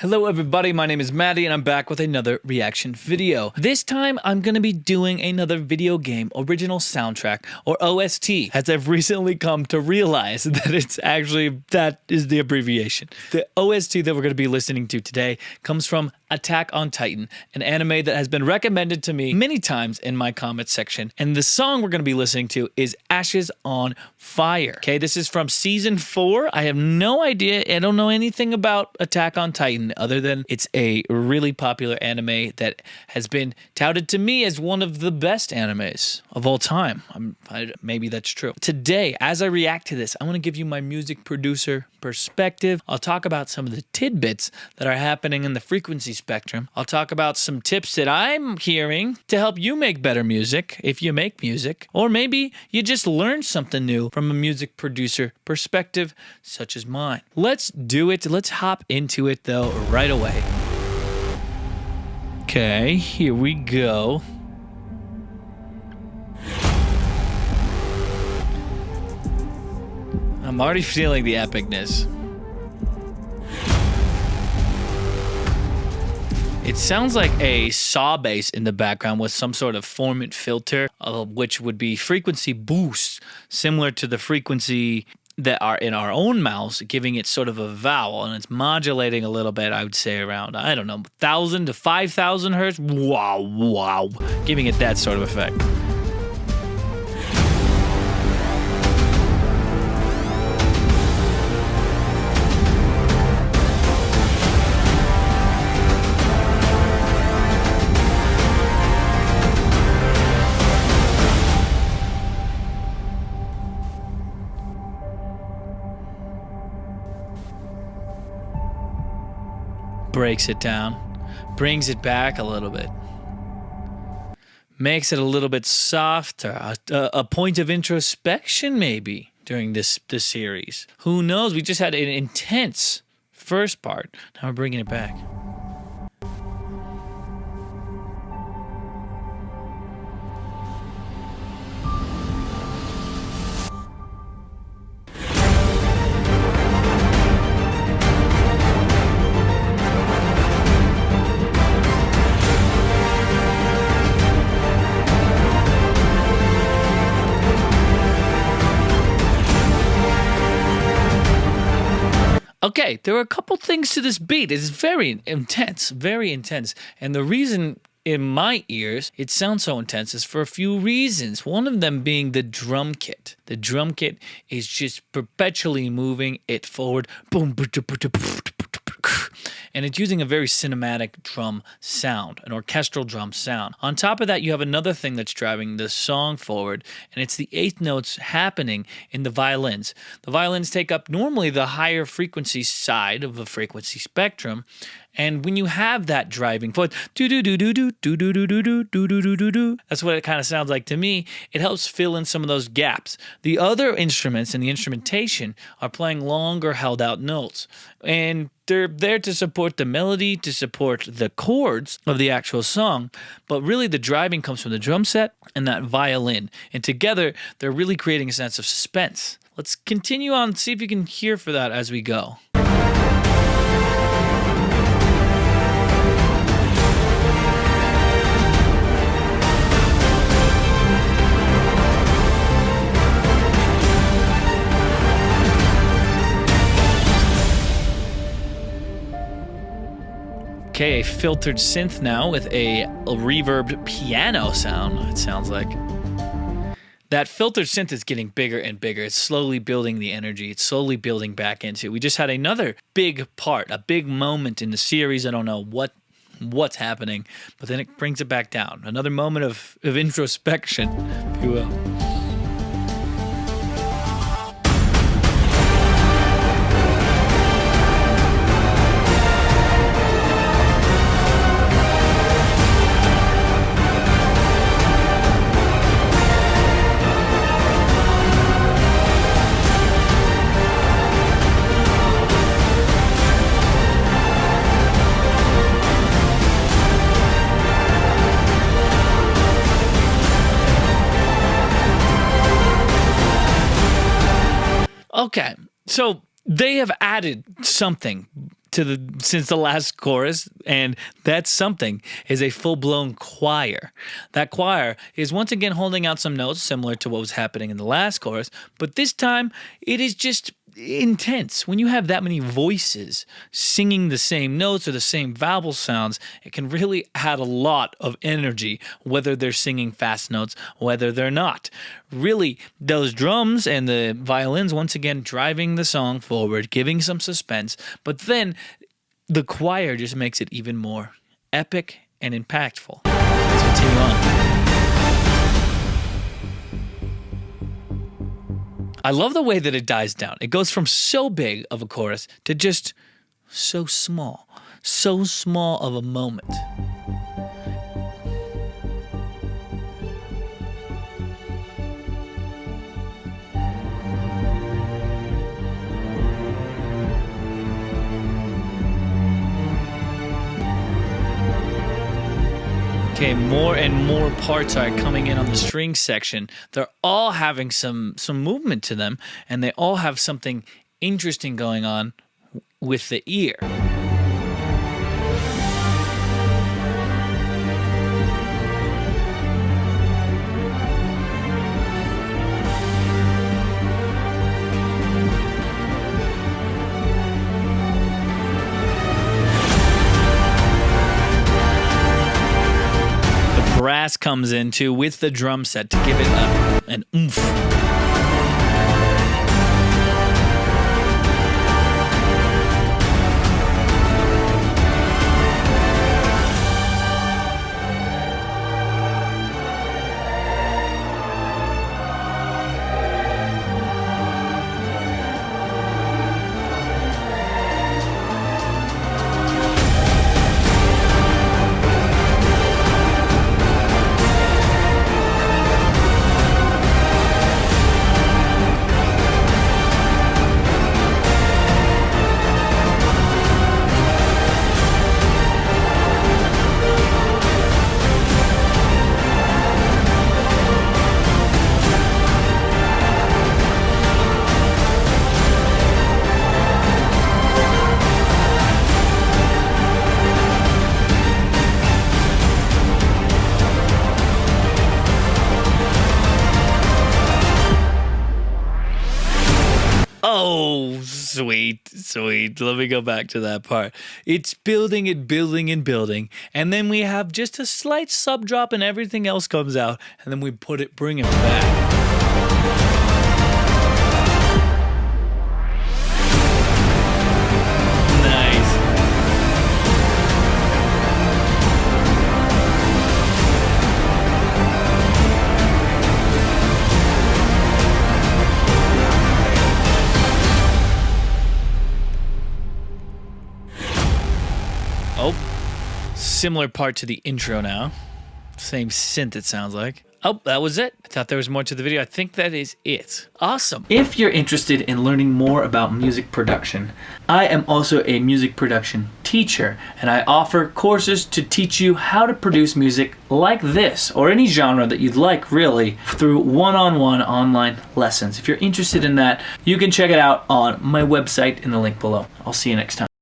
Hello everybody, my name is Mattie and I'm back with another reaction video. This time I'm going to be doing another video game original soundtrack, or OST, as I've recently come to realize that that is the abbreviation. The OST that we're going to be listening to today comes from Attack on Titan, an anime that has been recommended to me many times in my comments section, and the song we're going to be listening to is Ashes on Fire. Okay, this is from season 4. I have no idea, I don't know anything about Attack on Titan other than it's a really popular anime that has been touted to me as one of the best animes of all time. Maybe that's true. Today, as I react to this, I want to give you my music producer perspective. I'll talk about some of the tidbits that are happening in the frequency spectrum. I'll talk about some tips that I'm hearing to help you make better music, if you make music, or maybe you just learned something new from a music producer perspective, such as mine. Let's do it. Let's hop into it, though, right away. Okay, here we go. I'm already feeling the epicness. It sounds like a saw bass in the background with some sort of formant filter, which would be frequency boosts, similar to the frequency that are in our own mouths, giving it sort of a vowel, and it's modulating a little bit, I would say around, I don't know, 1,000 to 5,000 hertz. Wow, giving it that sort of effect. Breaks it down, brings it back a little bit, makes it a little bit softer, a point of introspection maybe during this series. Who knows? We just had an intense first part. Now we're bringing it back. Okay, there are a couple things to this beat. It's very intense, and the reason in my ears it sounds so intense is for a few reasons. One of them being the drum kit. The drum kit is just perpetually moving it forward, boom, and it's using a very cinematic drum sound, an orchestral drum sound. On top of that, you have another thing that's driving the song forward, and it's the eighth notes happening in the violins. The violins take up normally the higher frequency side of the frequency spectrum, and when you have that driving forward, that's what it kind of sounds like to me. It helps fill in some of those gaps. The other instruments and the instrumentation are playing longer held out notes, and they're there to support the melody, to support the chords of the actual song, but really the driving comes from the drum set and that violin, and together they're really creating a sense of suspense. Let's continue on, see if you can hear for that as we go. Okay, a filtered synth now with a reverbed piano sound, it sounds like. That filtered synth is getting bigger and bigger. It's slowly building the energy. It's slowly building back into it. We just had another big part, a big moment in the series. I don't know what's happening, but then it brings it back down. Another moment of introspection, if you will. Okay, so they have added something since the last chorus, and that something is a full-blown choir. That choir is once again holding out some notes similar to what was happening in the last chorus, but this time it is just intense. When you have that many voices singing the same notes or the same vowel sounds, it can really add a lot of energy, whether they're singing fast notes, whether they're not. Really, those drums and the violins once again driving the song forward, giving some suspense, but then the choir just makes it even more epic and impactful. Let's continue on. I love the way that it dies down. It goes from so big of a chorus to just so small of a moment. Okay, more and more parts are coming in on the string section. They're all having some movement to them, and they all have something interesting going on with the ear. Brass comes in too with the drum set to give it an oomph. Oh, sweet. Let me go back to that part. It's building and building and building, and then we have just a slight sub drop and everything else comes out, and then we bring it back. Oh, similar part to the intro now. Same synth, it sounds like. Oh, that was it. I thought there was more to the video. I think that is it. Awesome. If you're interested in learning more about music production, I am also a music production teacher, and I offer courses to teach you how to produce music like this, or any genre that you'd like, really, through one-on-one online lessons. If you're interested in that, you can check it out on my website in the link below. I'll see you next time.